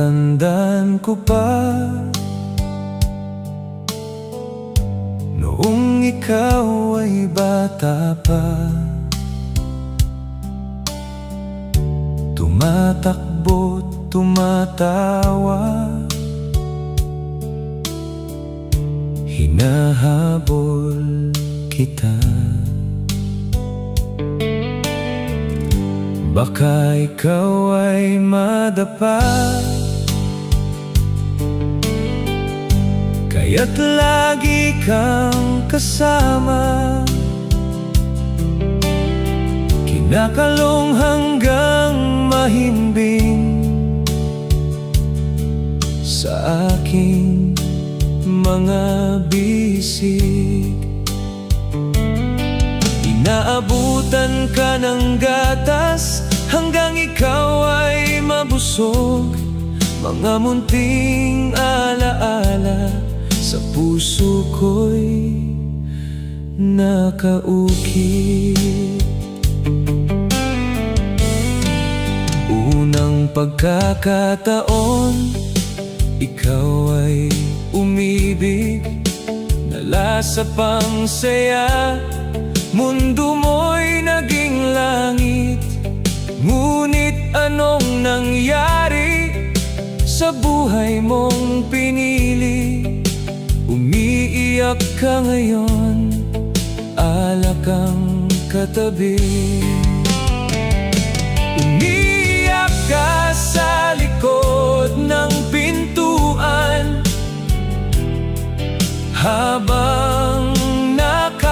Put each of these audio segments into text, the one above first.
Natatandaan ko pa noong ikaw ay bata pa, tumatakbo't tumatawa, hinahabol kita. Baka ikaw ay madapa, kaya't lagi kang kasama, kinakalong hanggang mahimbing sa aking mga bisig. Inaabutan ka ng gatas hanggang ikaw ay mabusog, mga munting alaala sa puso ko'y nakaukit. Unang pagkakataon, ikaw ay umibig, nalasa pang saya, mundo mo'y naging langit. Ngunit anong nangyari sa buhay mong pinili? Umiiyak ka ngayon, alak ang katabi. Umiiyak ka sa likod ng pintuan habang nakaluhod.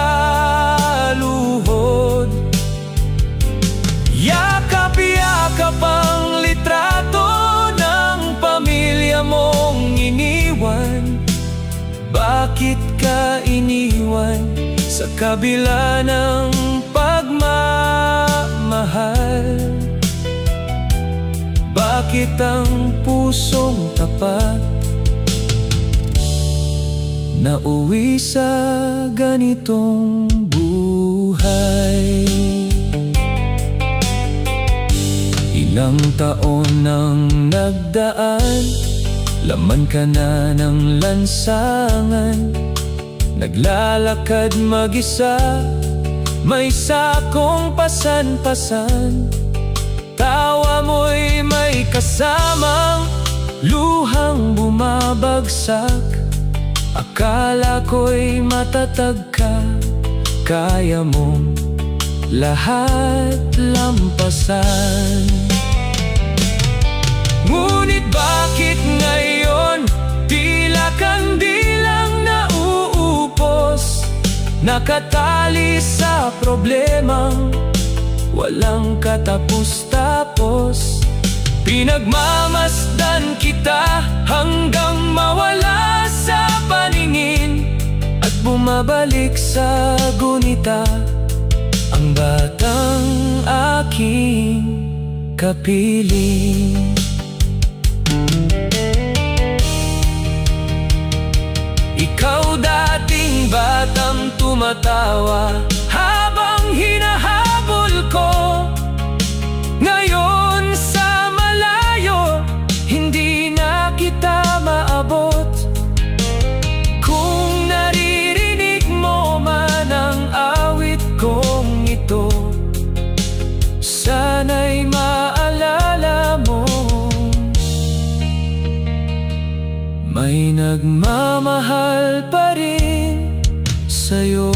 Yakap-yakap ang litrato ng pamilya mong iniwan. Bakit ka iniwan sa kabila ng pagmamahal? Bakit ang pusong tapat nauwi sa ganitong buhay? Ilang taon nang nagdaan, laman ka na ng lansangan, naglalakad mag-isa, may sakong pasan-pasan. Tawa mo'y may kasamang luhang bumabagsak. Akala ko'y matatag ka, kaya mong lahat lampasan. Ngunit bakit ngayon tila kandilang nauupos, nakatali sa problemang walang katapos-tapos? Pinagmamasdan kita hanggang mawala sa paningin, at bumabalik sa gunita ang batang aking kapiling. Ikaw dating batang tumatawa habang hinahabol ko, ngayon sa malayo hindi na kita maabot. Kung naririnig mo man ang awit kong ito, sana'y maalala mo may nagmamahal pa rin sa'yo.